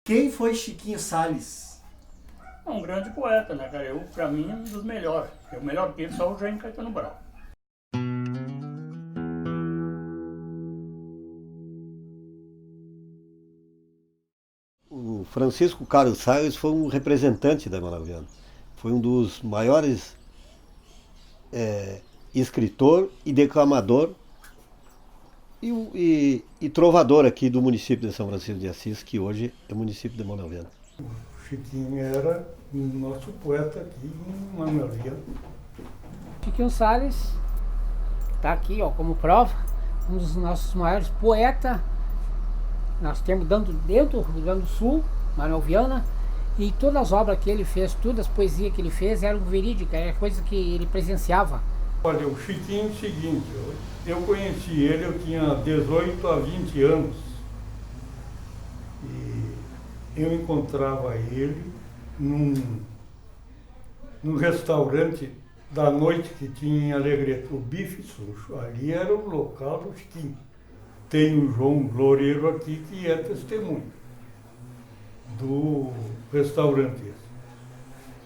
Quem foi Chiquinho Salles? É um grande poeta, né, cara? Pra mim, um dos melhores. O melhor que ele só o Jaime Caetano Brau. O Francisco Carlos Salles foi um representante da Manoviana. Foi um dos maiores escritor e declamador e trovador aqui do município de São Francisco de Assis, que hoje é município de Manoviana. O Chiquinho era o nosso poeta aqui em Manoviana. Chiquinho Salles está aqui, ó, como prova, um dos nossos maiores poetas. Nós temos dentro do Rio Grande do Sul, Manoviana, e todas as obras que ele fez, todas as poesias que ele fez eram verídicas, era coisa que ele presenciava. Olha, o Chiquinho é o seguinte, eu conheci ele, eu tinha 18 a 20 anos. E eu encontrava ele num restaurante da noite que tinha em Alegrete, o Bife Sujo. Ali era o local do Chiquinho. Tem o João Loureiro aqui, que é testemunho do restaurante esse.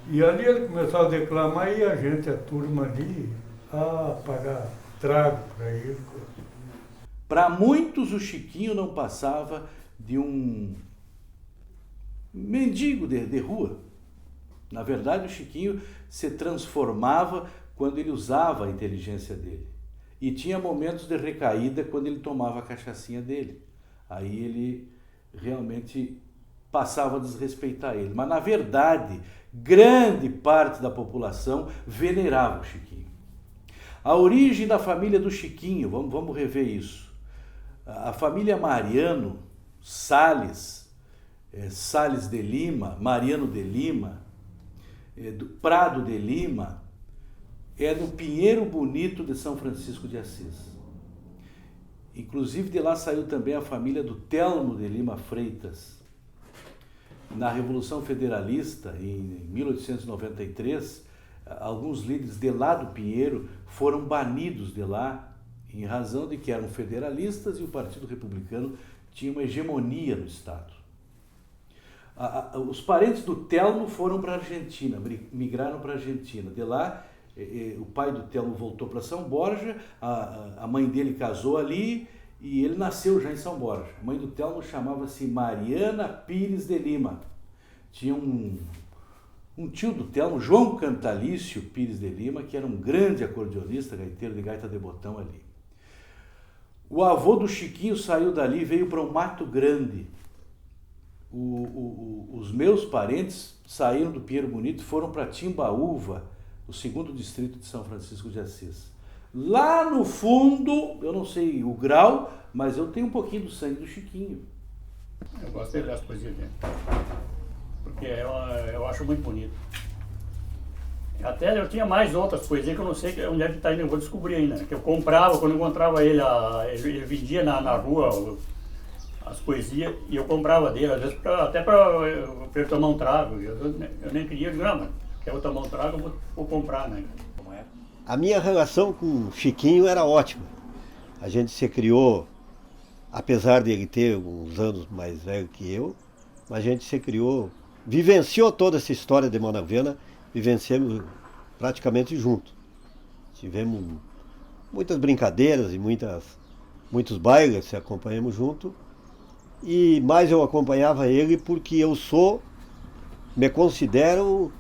E ali ele começava a declamar e a gente, a turma ali, a pagar trago para ele. Para muitos, o Chiquinho não passava de um mendigo de rua. Na verdade, o Chiquinho se transformava quando ele usava a inteligência dele. E tinha momentos de recaída quando ele tomava a cachaçinha dele. Aí ele realmente passava a desrespeitar ele. Mas, na verdade, grande parte da população venerava o Chiquinho. A origem da família do Chiquinho, vamos rever isso. A família Mariano Salles, Salles de Lima, Mariano de Lima, do Prado de Lima, é no Pinheiro Bonito de São Francisco de Assis. Inclusive de lá saiu também a família do Telmo de Lima Freitas. Na Revolução Federalista, em 1893, alguns líderes de lá do Pinheiro foram banidos de lá em razão de que eram federalistas e o Partido Republicano tinha uma hegemonia no Estado. Os parentes do Telmo foram para a Argentina, migraram para a Argentina. De lá, o pai do Telmo voltou para São Borja, a mãe dele casou ali e ele nasceu já em São Borja. A mãe do Telmo chamava-se Mariana Pires de Lima. Tinha um tio do Telmo, João Cantalício Pires de Lima, que era um grande acordeonista, gaiteiro de gaita de botão ali. O avô do Chiquinho saiu dali e veio para o Mato Grande. Os meus parentes saíram do Pinheiro Bonito e foram para Timbaúva, o 2º distrito de São Francisco de Assis. Lá no fundo, eu não sei o grau, mas eu tenho um pouquinho do sangue do Chiquinho. Eu gostei das poesias dele, porque eu acho muito bonito. Até eu tinha mais outras poesias que eu não sei onde é que está ainda, eu vou descobrir ainda. Que eu comprava, quando eu encontrava ele, ele vendia na rua as poesias e eu comprava dele, às vezes até para ele tomar um trago. Eu nem queria, eu digo, não, mas quero tomar um trago, eu vou comprar, né? Como é? A minha relação com o Chiquinho era ótima. A gente se criou, apesar de ele ter uns anos mais velho que eu, mas a gente se criou, vivenciou toda essa história de Manoviana, vivenciamos praticamente junto. Tivemos muitas brincadeiras e muitos bailes, se acompanhamos junto. E mais eu acompanhava ele porque me considero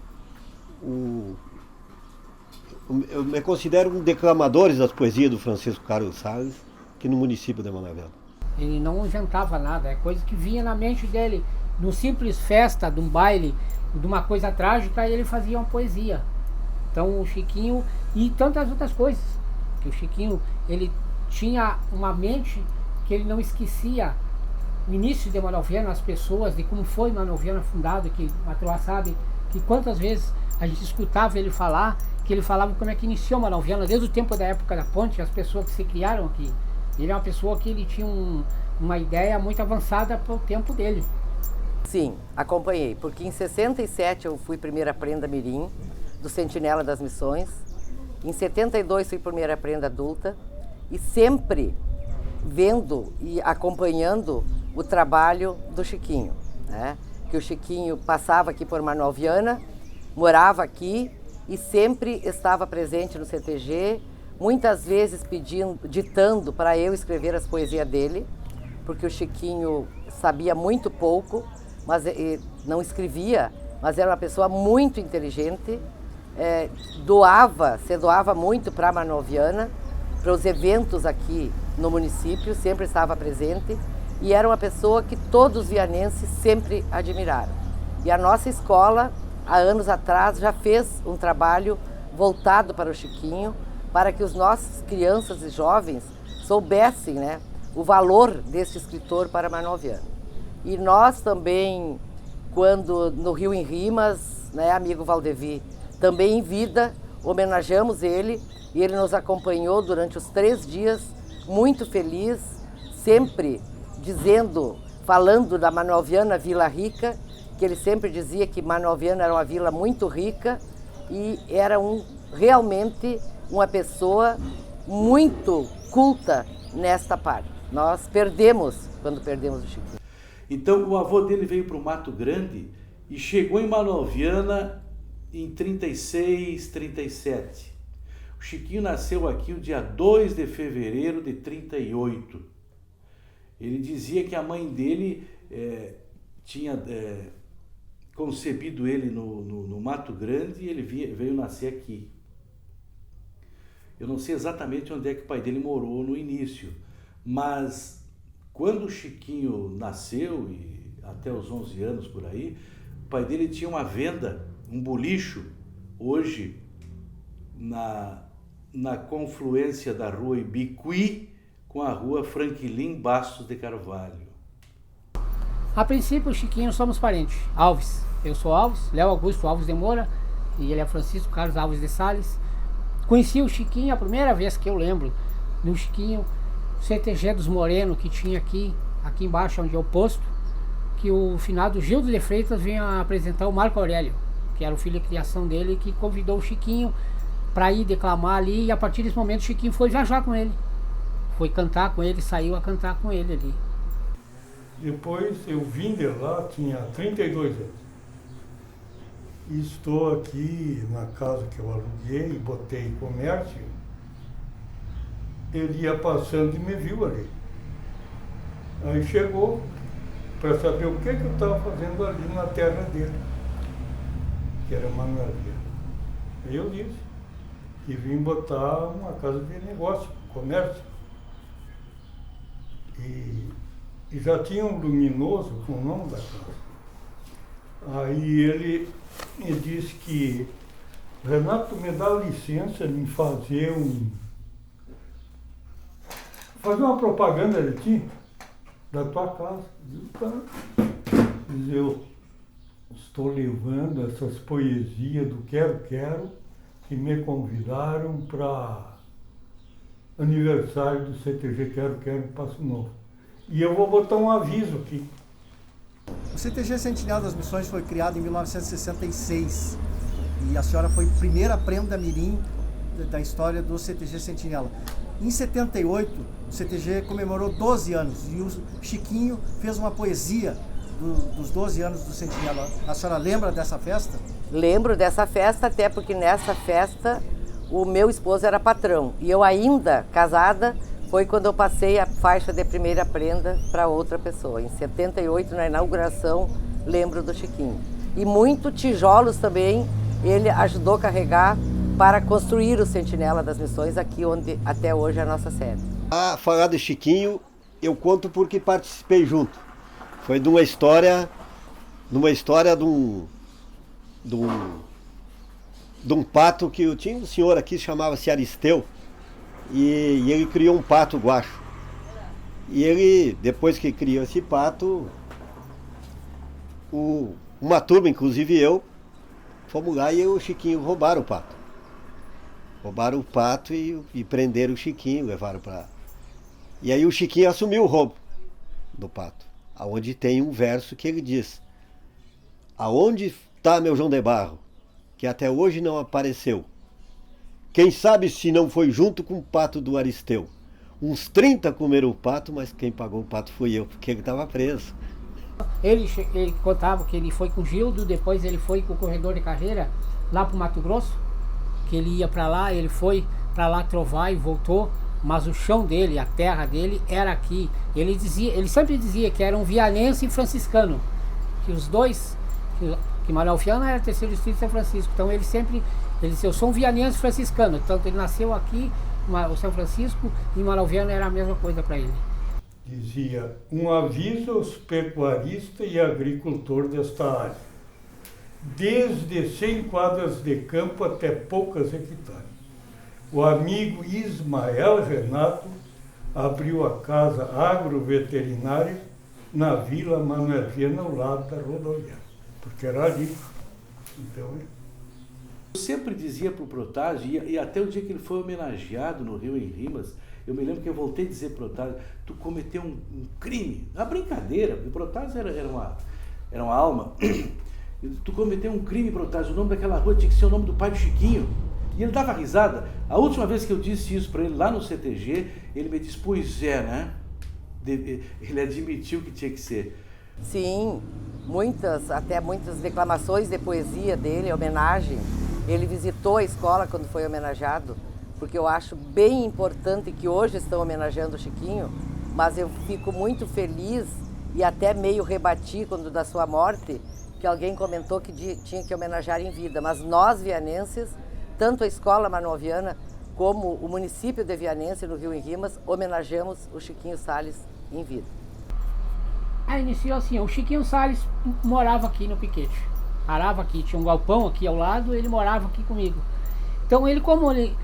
um declamador das poesias do Francisco Carlos Salles aqui no município de Manoviana. Ele não inventava nada, é coisa que vinha na mente dele. Numa simples festa, de um baile, de uma coisa trágica, ele fazia uma poesia. Então o Chiquinho, e tantas outras coisas, que o Chiquinho, ele tinha uma mente que ele não esquecia o início de Manoviana, as pessoas, de como foi Manoviana fundado, que a Troa sabe que quantas vezes a gente escutava ele falar, que ele falava como é que iniciou Manoviana, desde o tempo da época da ponte, as pessoas que se criaram aqui. Ele é uma pessoa que ele tinha uma ideia muito avançada para o tempo dele. Sim, acompanhei, porque em 67 eu fui primeira prenda mirim do Sentinela das Missões, em 72 fui primeira prenda adulta e sempre vendo e acompanhando o trabalho do Chiquinho, né? que o Chiquinho passava aqui por Manuel Viana, morava aqui e sempre estava presente no CTG, muitas vezes ditando para eu escrever as poesias dele, porque o Chiquinho sabia muito pouco, mas não escrevia, mas era uma pessoa muito inteligente, se doava muito para Manuel Viana, para os eventos aqui no município, sempre estava presente, e era uma pessoa que todos os vianenses sempre admiraram. E a nossa escola, há anos atrás, já fez um trabalho voltado para o Chiquinho, para que os nossos crianças e jovens soubessem, né, o valor deste escritor para Manuel Viana. E nós também, quando no Rio em Rimas, né, amigo Valdevi, também em vida, homenageamos ele, e ele nos acompanhou durante os 3 dias, muito feliz, sempre falando da Manuel Viana Vila Rica, que ele sempre dizia que Manuel Viana era uma vila muito rica e era realmente uma pessoa muito culta nesta parte. Nós perdemos quando perdemos o Chiquinho. Então o avô dele veio para o Mato Grande e chegou em Manuel Viana em 36, 37. O Chiquinho nasceu aqui o dia 2 de fevereiro de 38. Ele dizia que a mãe dele tinha concebido ele no Mato Grande e ele veio nascer aqui. Eu não sei exatamente onde é que o pai dele morou no início, mas quando o Chiquinho nasceu, e até os 11 anos por aí, o pai dele tinha uma venda, um bolicho, hoje na confluência da rua Ibiqui com a rua Franquilin Bastos de Carvalho. A princípio, o Chiquinho somos parentes. Alves. Eu sou Alves, Léo Augusto Alves de Moura, e ele é Francisco Carlos Alves de Sales. Conheci o Chiquinho a primeira vez que eu lembro, no Chiquinho, CTG dos Moreno, que tinha aqui embaixo, onde é o posto, que o finado Gildo de Freitas vinha apresentar o Marco Aurélio, que era o filho de criação dele, que convidou o Chiquinho para ir declamar ali, e a partir desse momento o Chiquinho foi viajar com ele. Foi cantar com ele, saiu a cantar com ele ali. Depois eu vim de lá, tinha 32 anos. E estou aqui na casa que eu aluguei e botei comércio. Ele ia passando e me viu ali. Aí chegou para saber o que eu estava fazendo ali na terra dele, que era Manuel Viana. Aí eu disse que vim botar uma casa de negócio, comércio. E já tinha um luminoso com o nome da casa. Aí ele disse que, Renato, me dá licença de fazer uma propaganda de ti, da tua casa. Diz, eu estou levando essas poesias do Quero Quero que me convidaram para aniversário do CTG Quero Quero em Passo Novo. E eu vou botar um aviso aqui. O CTG Sentinela das Missões foi criado em 1966 e a senhora foi primeira prenda mirim da história do CTG Sentinela. Em 78, o CTG comemorou 12 anos e o Chiquinho fez uma poesia dos 12 anos do Sentinela. A senhora lembra dessa festa? Lembro dessa festa, até porque nessa festa o meu esposo era patrão e eu ainda casada. Foi quando eu passei a faixa de primeira prenda para outra pessoa. Em 78, na inauguração, lembro do Chiquinho. E muito tijolos também ele ajudou a carregar para construir o Sentinela das Missões, aqui onde até hoje é a nossa sede. A falar do Chiquinho, eu conto porque participei junto. Foi de uma história de um pato que eu tinha um senhor aqui, chamava-se Aristeu. E ele criou um pato guacho. E ele, depois que criou esse pato, uma turma, inclusive eu, fomos lá e o Chiquinho roubaram o pato. Roubaram o pato e prenderam o Chiquinho, levaram para... E aí o Chiquinho assumiu o roubo do pato, aonde tem um verso que ele diz: aonde está meu João de Barro, que até hoje não apareceu? Quem sabe se não foi junto com o pato do Aristeu? Uns 30 comeram o pato, mas quem pagou o pato fui eu, porque ele estava preso. Ele contava que ele foi com o Gildo, depois ele foi com o corredor de carreira lá para o Mato Grosso, que ele ia para lá, ele foi para lá trovar e voltou, mas o chão dele, a terra dele era aqui. Ele sempre dizia que era um vianense e franciscano, que os dois, que Manuel Viana era terceiro distrito de São Francisco, então ele disse, eu sou um vianense franciscano, tanto ele nasceu aqui, o São Francisco, e Manuel Viana era a mesma coisa para ele. Dizia, um aviso aos pecuaristas e agricultores desta área. Desde 100 quadras de campo até poucas hectares. O amigo Ismael Renato abriu a casa agroveterinária na Vila Manuel Viana, ao lado da rodoviária, porque era ali. Então, eu sempre dizia para o Protásio, e até o dia que ele foi homenageado no Rio em Rimas, eu me lembro que eu voltei a dizer para o Protásio, tu cometeu um crime, uma brincadeira, porque o Protásio era uma alma. Tu cometeu um crime, Protásio, o nome daquela rua tinha que ser o nome do pai do Chiquinho. E ele dava risada. A última vez que eu disse isso para ele lá no CTG, ele me disse, pois é, né? Ele admitiu que tinha que ser. Sim, muitas declamações de poesia dele, homenagem. Ele visitou a escola quando foi homenageado, porque eu acho bem importante que hoje estão homenageando o Chiquinho, mas eu fico muito feliz e até meio rebati quando da sua morte, que alguém comentou que tinha que homenagear em vida, mas nós vianenses, tanto a Escola Manuel Viana como o município de Vianense, no Rio em Rimas, homenageamos o Chiquinho Salles em vida. Iniciou assim, o Chiquinho Salles morava aqui no Piquete, arava aqui, tinha um galpão aqui ao lado, ele morava aqui comigo. Então ele, como ele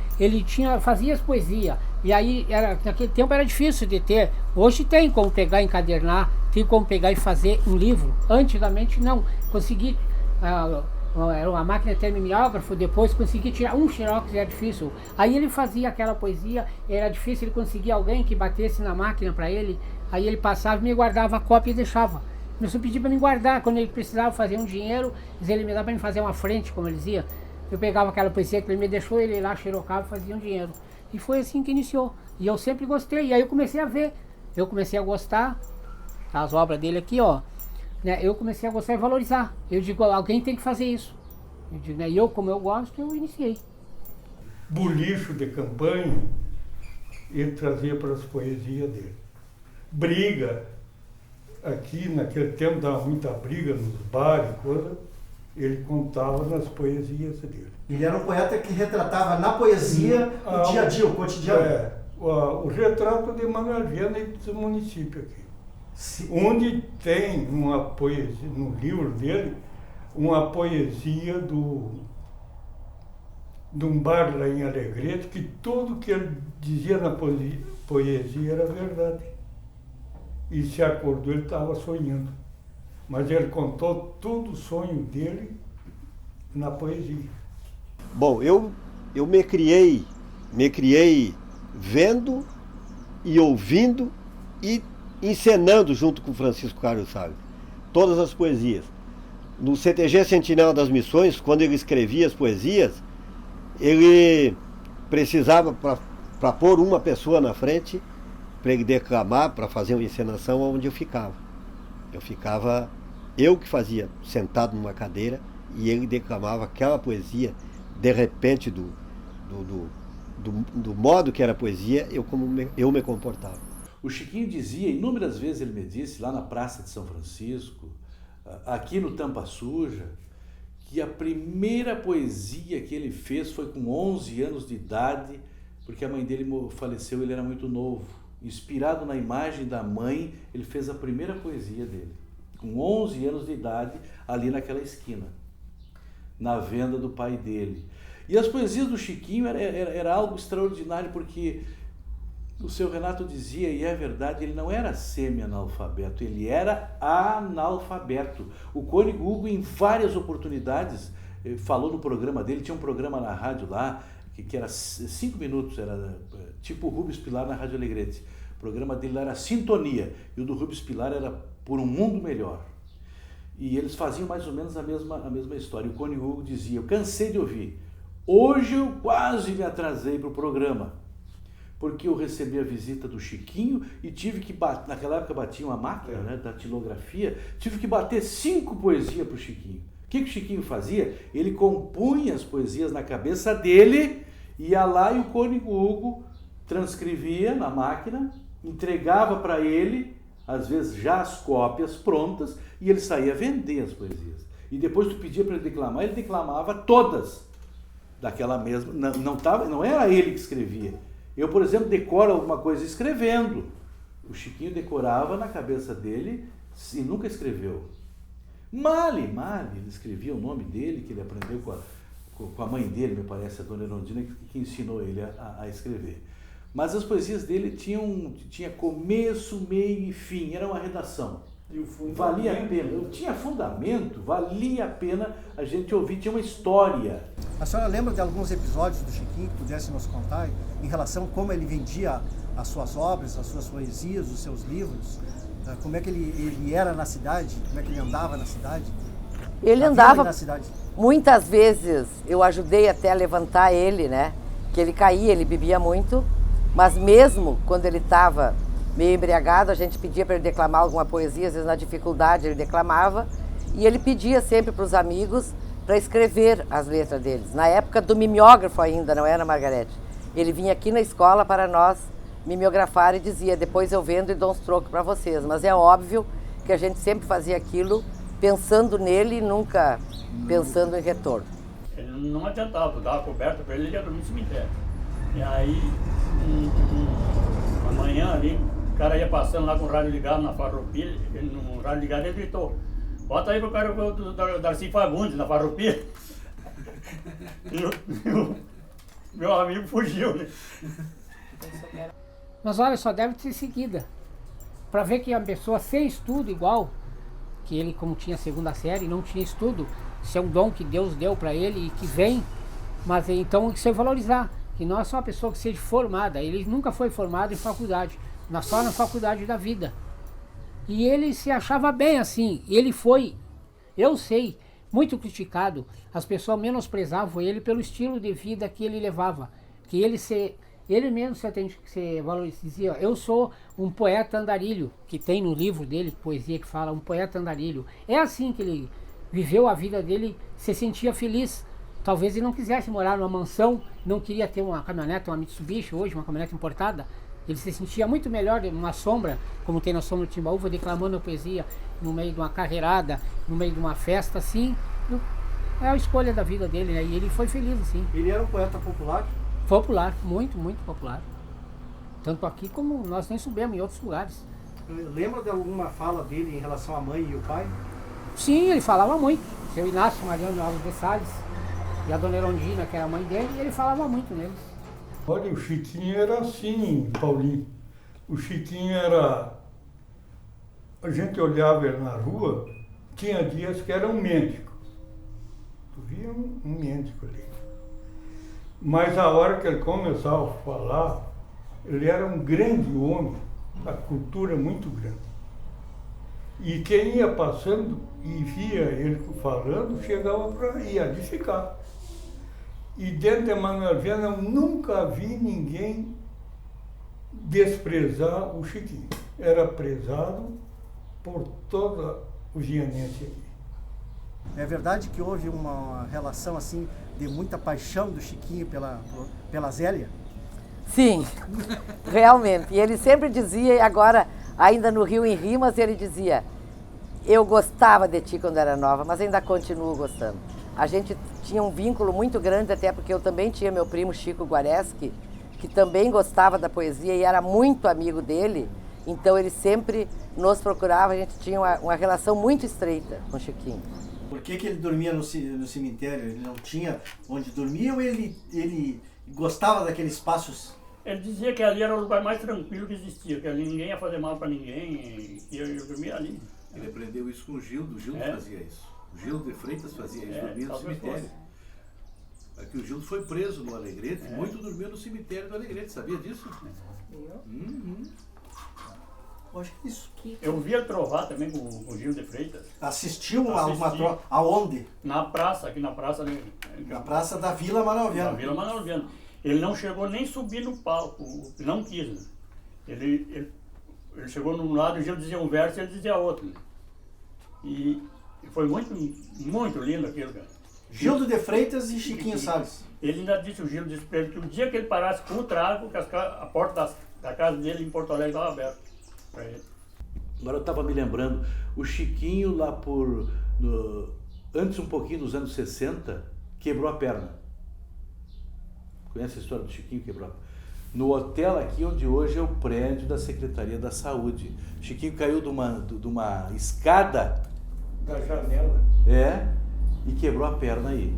fazia as poesias, e aí naquele tempo era difícil de ter, hoje tem como pegar e encadernar, tem como pegar e fazer um livro, antigamente não, consegui, era uma máquina termimiógrafo, depois consegui tirar um xerox, era difícil, aí ele fazia aquela poesia, era difícil ele conseguir alguém que batesse na máquina para ele, aí ele passava e me guardava a cópia e deixava. Começou a pedir para me guardar, quando ele precisava fazer um dinheiro, ele me dava para me fazer uma frente, como ele dizia, eu pegava aquela poesia que ele me deixou, ele lá xerocava e fazia um dinheiro. E foi assim que iniciou. E eu sempre gostei. E aí eu comecei a ver. Eu comecei a gostar. As obras dele aqui, ó. Né, eu comecei a gostar e valorizar. Eu digo, alguém tem que fazer isso. Eu digo, né, eu, como eu gosto, eu iniciei. Bulicho de campanha, ele trazia para as poesias dele. Briga. Aqui, naquele tempo, dava muita briga nos bares, coisa. Ele contava nas poesias dele. Ele era um poeta que retratava na poesia o dia a dia, o cotidiano. O retrato de Manuel Viana e do município aqui. Sim. Onde tem uma poesia, no livro dele, uma poesia de um bar lá em Alegrete, que tudo que ele dizia na poesia era verdade. E se acordou, ele estava sonhando. Mas ele contou todo o sonho dele na poesia. Bom, eu me criei vendo e ouvindo e encenando junto com Francisco Carlos Salles todas as poesias. No CTG Sentinela das Missões, quando ele escrevia as poesias, ele precisava, para pôr uma pessoa na frente, para ele declamar, para fazer uma encenação onde eu ficava. Eu que fazia, sentado numa cadeira, e ele declamava aquela poesia, de repente, do modo que era a poesia, eu me comportava. O Chiquinho dizia, inúmeras vezes ele me disse, lá na Praça de São Francisco, aqui no Tampa Suja, que a primeira poesia que ele fez foi com 11 anos de idade, porque a mãe dele faleceu, ele era muito novo. Inspirado na imagem da mãe, ele fez a primeira poesia dele, com 11 anos de idade, ali naquela esquina, na venda do pai dele. E as poesias do Chiquinho era algo extraordinário, porque o seu Renato dizia, e é verdade, ele não era semi-analfabeto, ele era analfabeto. O Cônego Hugo, em várias oportunidades, falou no programa dele, tinha um programa na rádio lá, que era 5 minutos, era tipo o Rubens Pilar na Rádio Alegrete. O programa dele lá era Sintonia, e o do Rubens Pilar era Por um Mundo Melhor. E eles faziam mais ou menos a mesma história. O Cônego Hugo dizia, eu cansei de ouvir, hoje eu quase me atrasei para o programa, porque eu recebi a visita do Chiquinho e tive que bater, naquela época batia uma máquina, né, da datilografia, tive que bater 5 poesias para o Chiquinho. O que o Chiquinho fazia? Ele compunha as poesias na cabeça dele, ia lá e o Cônego Hugo transcrevia na máquina, entregava para ele, às vezes já as cópias prontas, e ele saía vender as poesias. E depois tu pedia para ele declamava todas daquela mesma. Não era ele que escrevia. Eu, por exemplo, decoro alguma coisa escrevendo. O Chiquinho decorava na cabeça dele e nunca escreveu. Male, ele escrevia o nome dele, que ele aprendeu com a mãe dele, me parece, a dona Erondina, que ensinou ele a escrever. Mas as poesias dele tinha começo, meio e fim, era uma redação. Valia a pena, tinha fundamento, valia a pena a gente ouvir, tinha uma história. A senhora lembra de alguns episódios do Chiquinho que pudesse nos contar em relação a como ele vendia as suas obras, as suas poesias, os seus livros? Como é que ele era na cidade? Como é que ele andava na cidade? Ele andava, muitas vezes eu ajudei até a levantar ele, né? Que ele caía, ele bebia muito, mas mesmo quando ele estava meio embriagado, a gente pedia para ele declamar alguma poesia, às vezes na dificuldade ele declamava, e ele pedia sempre para os amigos para escrever as letras deles. Na época do mimeógrafo ainda, não era, Margarete? Ele vinha aqui na escola para nós mimeografar e dizia, depois eu vendo e dou uns trocos para vocês. Mas é óbvio que a gente sempre fazia aquilo pensando nele e nunca pensando em retorno. Ele não adiantava, dava coberta para ele, ele ia dormir no cemitério. E aí, amanhã ali, o cara ia passando lá com o rádio ligado na Farroupilha, no rádio ligado ele gritou, bota aí pro cara do Darcy Fagundes na Farroupilha. Meu amigo fugiu, né? Mas olha, só deve ser seguida. Para ver que a pessoa sem estudo igual, que ele como tinha segunda série, não tinha estudo, isso é um dom que Deus deu para ele e que vem, mas então tem que ser valorizar, que não é só uma pessoa que seja formada, ele nunca foi formado em faculdade, só na faculdade da vida. E ele se achava bem assim, ele foi, eu sei, muito criticado, as pessoas menosprezavam ele pelo estilo de vida que ele levava, que ele mesmo se valorizia. Eu sou um poeta andarilho, que tem no livro dele, poesia que fala, um poeta andarilho. É assim que ele viveu a vida dele, se sentia feliz. Talvez ele não quisesse morar numa mansão, não queria ter uma caminhonete, uma Mitsubishi hoje, uma caminhonete importada. Ele se sentia muito melhor numa sombra, como tem na sombra do Timbaúva, declamando a poesia no meio de uma carreirada, no meio de uma festa, assim. É a escolha da vida dele, né? E ele foi feliz, assim. Ele era um poeta popular? Popular, muito, muito popular. Tanto aqui como nós nem soubemos em outros lugares. Lembra de alguma fala dele em relação à mãe e o pai? Sim, ele falava muito. Seu Inácio Mariano Alves de Salles e a dona Erondina, que era a mãe dele, ele falava muito neles. Olha, o Chiquinho era assim, Paulinho. O Chiquinho era... A gente olhava ele na rua, tinha dias que era um médico. Tu via um médico ali. Mas a hora que ele começava a falar, ele era um grande homem, a cultura muito grande. E quem ia passando e via ele falando, chegava para ir ficar. E dentro de Manuel Viana eu nunca vi ninguém desprezar o Chiquinho. Era prezado por toda o vianense aqui. É verdade que houve uma relação assim de muita paixão do Chiquinho pela Zélia? Sim, realmente. E ele sempre dizia, e agora ainda no Rio em Rimas, ele dizia, eu gostava de ti quando era nova, mas ainda continuo gostando. A gente tinha um vínculo muito grande, até porque eu também tinha meu primo Chico Guareschi, que também gostava da poesia e era muito amigo dele, então ele sempre nos procurava, a gente tinha uma relação muito estreita com o Chiquinho. Por que ele dormia no cemitério? Ele não tinha onde dormir ou ele gostava daqueles espaços? Ele dizia que ali era o lugar mais tranquilo que existia, que ali ninguém ia fazer mal para ninguém, e eu dormia ali. Ele aprendeu isso com o Gildo fazia isso. O Gildo de Freitas fazia isso, dormia no cemitério. Aqui o Gildo foi preso no Alegrete, muito dormiu no cemitério do Alegrete, sabia disso? Acho que isso. Eu via trovar também com o Gil de Freitas. Assistiu a uma trova? Aonde? Na praça, aqui na praça. Na praça da Vila Manuel Viana. Na Vila Manuel Viana. Ele não chegou nem subir no palco, não quis, né? Ele chegou num lado, o Gil dizia um verso e ele dizia outro, né? E foi muito, muito lindo aquilo, cara. Gildo de Freitas e Chiquinho Salles. Ele ainda disse, o Gil disse para ele que o dia que ele parasse com o trago, que a porta da casa dele em Porto Alegre estava aberta para ele. Agora eu estava me lembrando, o Chiquinho lá antes um pouquinho dos anos 60, quebrou a perna. Conhece a história do Chiquinho quebrou a perna? No hotel aqui onde hoje é o prédio da Secretaria da Saúde. O Chiquinho caiu de uma escada Da janela. e quebrou a perna aí.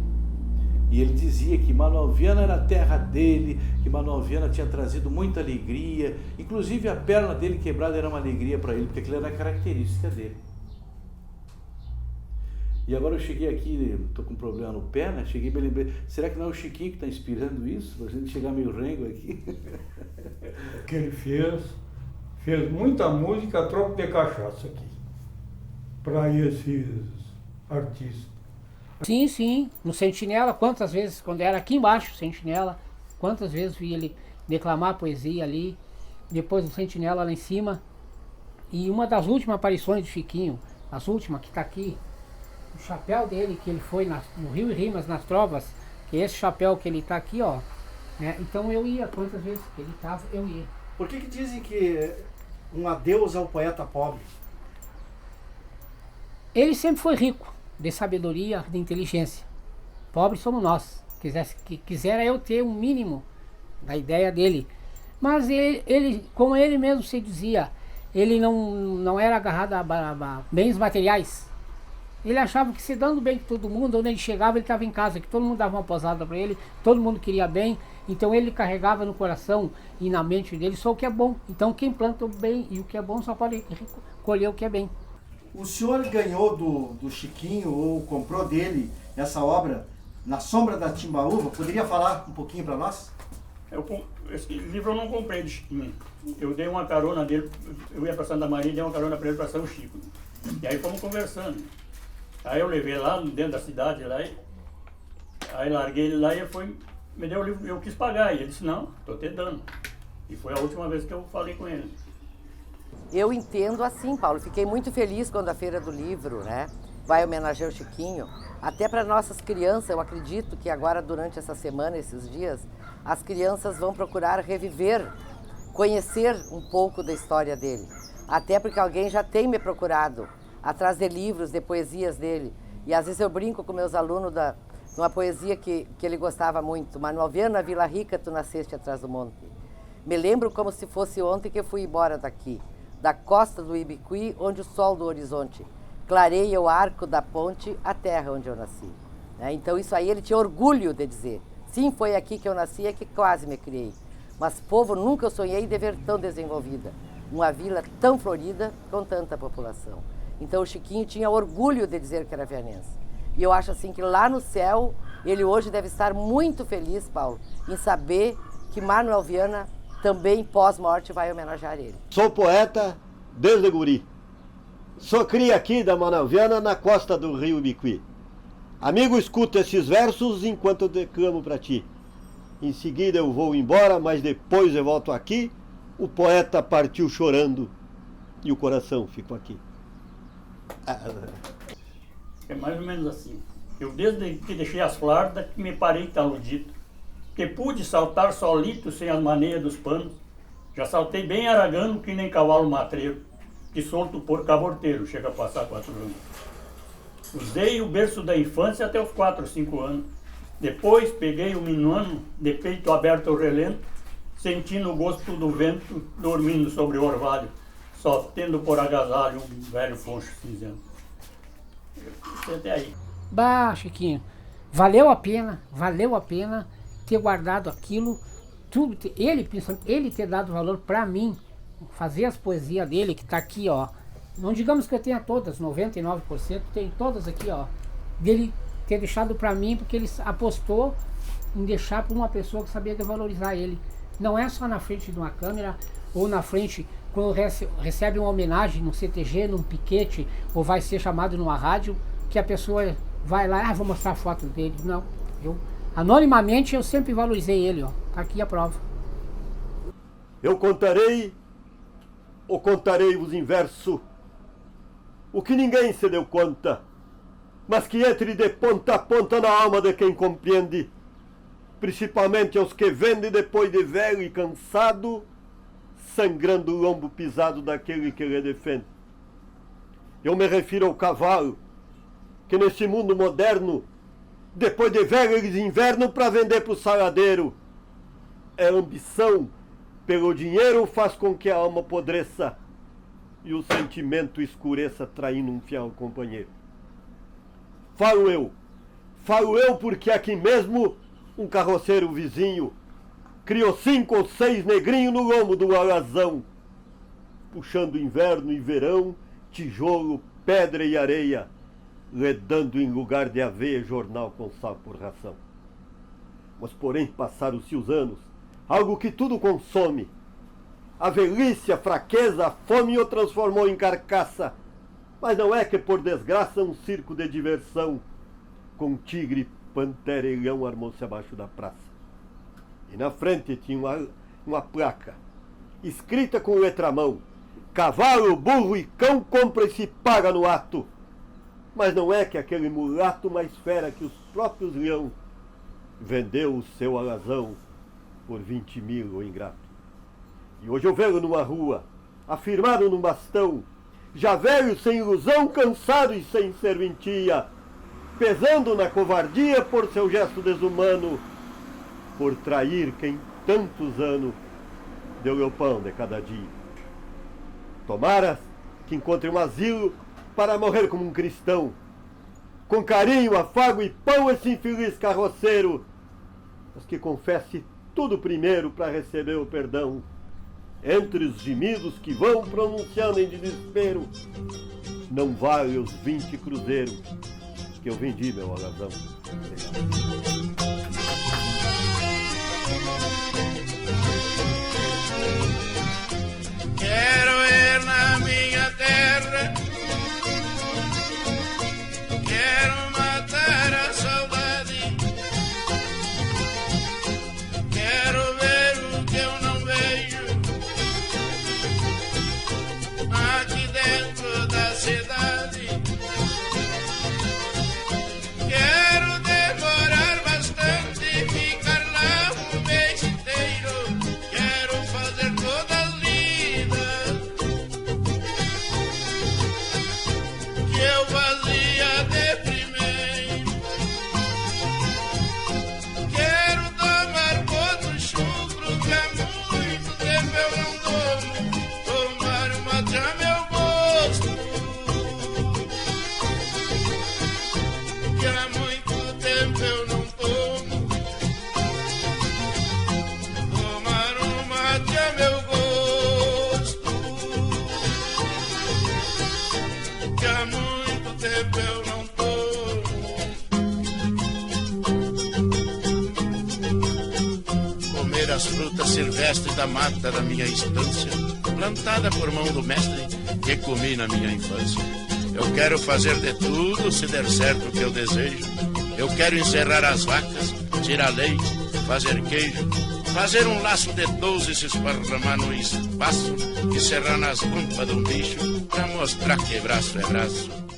E ele dizia que Manuel Viana era a terra dele, que Manuel Viana tinha trazido muita alegria, inclusive a perna dele quebrada era uma alegria para ele, porque aquilo era a característica dele. E agora eu cheguei aqui, estou com um problema no pé, né? Cheguei e me lembrei, será que não é o Chiquinho que está inspirando isso? Para a gente chegar meio rengo aqui. Que ele fez muita música a troco de cachaça aqui, para esses artistas. Sim, sim, no Sentinela, quantas vezes, quando era aqui embaixo, Sentinela, quantas vezes vi ele declamar poesia ali, depois do Sentinela lá em cima. E uma das últimas aparições do Chiquinho, as últimas que está aqui, o chapéu dele, que ele foi no Rio e Rimas, nas trovas, que é esse chapéu que ele está aqui, ó, né? Então eu ia, quantas vezes que ele estava, eu ia. Por que dizem que um adeus ao poeta pobre? Ele sempre foi rico de sabedoria, de inteligência. Pobres somos nós. Quisera eu ter um mínimo da ideia dele. Mas ele, como ele mesmo se dizia, ele não era agarrado a bens materiais. Ele achava que se dando bem com todo mundo, onde ele chegava ele estava em casa, que todo mundo dava uma posada para ele, todo mundo queria bem. Então ele carregava no coração e na mente dele só o que é bom. Então quem planta o bem e o que é bom só pode colher o que é bem. O senhor ganhou do Chiquinho ou comprou dele essa obra Na Sombra da Timbaúva? Poderia falar um pouquinho para nós? Esse livro eu não comprei do Chiquinho. Eu dei uma carona dele, eu ia para Santa Maria e dei uma carona para ele para São Chico. E aí fomos conversando. Aí eu levei lá dentro da cidade, lá, aí larguei ele lá e ele me deu o livro, eu quis pagar. E ele disse, não, estou te dando. E foi a última vez que eu falei com ele. Eu entendo assim, Paulo. Fiquei muito feliz quando a Feira do Livro, né, vai homenagear o Chiquinho. Até para nossas crianças, eu acredito que agora, durante essa semana, esses dias, as crianças vão procurar reviver, conhecer um pouco da história dele. Até porque alguém já tem me procurado atrás de livros, de poesias dele. E às vezes eu brinco com meus alunos de uma poesia que ele gostava muito. Manuel Viana, Vila Rica, tu nasceste atrás do monte. Me lembro como se fosse ontem que eu fui embora daqui, da costa do Ibiqui, onde o sol do horizonte clareia o arco da ponte, a terra onde eu nasci. Então isso aí ele tinha orgulho de dizer. Sim, foi aqui que eu nasci, é que quase me criei. Mas povo, nunca eu sonhei de ver tão desenvolvida, uma vila tão florida com tanta população. Então o Chiquinho tinha orgulho de dizer que era vianense. E eu acho assim que lá no céu, ele hoje deve estar muito feliz, Paulo, em saber que Manuel Viana também pós-morte vai homenagear ele. Sou poeta desde guri. Sou cria aqui da Manuel Viana, na costa do rio Ibiqui. Amigo, escuta esses versos enquanto eu declamo para ti. Em seguida eu vou embora, mas depois eu volto aqui. O poeta partiu chorando e o coração ficou aqui. É mais ou menos assim. Eu desde que deixei as flardas que me parei taludito, que pude saltar solito sem as maneiras dos panos. Já saltei bem aragano que nem cavalo matreiro, que solto por caborteiro chega a passar 4 anos. Usei o berço da infância até os 4 ou 5 anos. Depois peguei o minuano, de peito aberto ao relento, sentindo o gosto do vento, dormindo sobre o orvalho, só tendo por agasalho um velho poncho cinzento. Até aí. Bah, Chiquinho, valeu a pena ter guardado aquilo, tudo, ele ter dado valor para mim, fazer as poesias dele, que tá aqui, ó. Não digamos que eu tenha todas, 99%, tem todas aqui, ó. Dele ter deixado para mim, porque ele apostou em deixar para uma pessoa que sabia valorizar ele. Não é só na frente de uma câmera, ou na frente, quando recebe uma homenagem num CTG, num piquete, ou vai ser chamado numa rádio, que a pessoa vai lá, vou mostrar a foto dele. Não, anonimamente eu sempre valorizei ele, ó. Tá aqui a prova. Eu contarei os inverso, o que ninguém se deu conta, mas que entre de ponta a ponta na alma de quem compreende, principalmente aos que vendem depois de velho e cansado, sangrando o lombo pisado daquele que lhe defende. Eu me refiro ao cavalo, que nesse mundo moderno, depois de velho eles invernam para vender pro saladeiro. É ambição pelo dinheiro faz com que a alma apodreça e o sentimento escureça traindo um fiel companheiro. Falo eu porque aqui mesmo um carroceiro vizinho criou 5 ou 6 negrinhos no lombo do alazão, puxando inverno e verão, tijolo, pedra e areia, lhe dando em lugar de aveia jornal com sal por ração. Mas porém passaram-se os anos, algo que tudo consome. A velhice, a fraqueza, a fome o transformou em carcaça. Mas não é que por desgraça um circo de diversão, com tigre, pantera e leão armou-se abaixo da praça. E na frente tinha uma placa, escrita com letramão: cavalo, burro e cão compra e se paga no ato. Mas não é que aquele mulato mais fera que os próprios leão vendeu o seu alazão por 20 mil, o ingrato. E hoje eu vejo numa rua, afirmado num bastão, já velho, sem ilusão, cansado e sem serventia, pesando na covardia por seu gesto desumano, por trair quem tantos anos deu-lhe o pão de cada dia. Tomara que encontre um asilo para morrer como um cristão, com carinho, afago e pão esse infeliz carroceiro, mas que confesse tudo primeiro para receber o perdão. Entre os gemidos que vão pronunciando em desespero, não vale os 20 cruzeiros que eu vendi, meu alazão. Quero ir na minha terra, quero matar a saudade, quero ver o que eu não vejo aqui dentro da cidade. Quero demorar bastante, ficar lá um mês inteiro. Quero fazer todas as lidas que eu fazia de primeiro. Quero tomar outro chucro que há muito tempo eu não tomo. Tomar um mate a meu gosto, que há muito tempo eu não tomo. Tomar um mate a meu gosto, que há muito tempo eu não tomo. Comer as frutas silvestres da mata da minha estância, plantada por mão do mestre, que comi na minha infância. Eu quero fazer de tudo se der certo o que eu desejo. Eu quero encerrar as vacas, tirar leite, fazer queijo, fazer um laço de 12 se esparramar no espaço e serrar nas pompas de um bicho pra mostrar que braço é braço.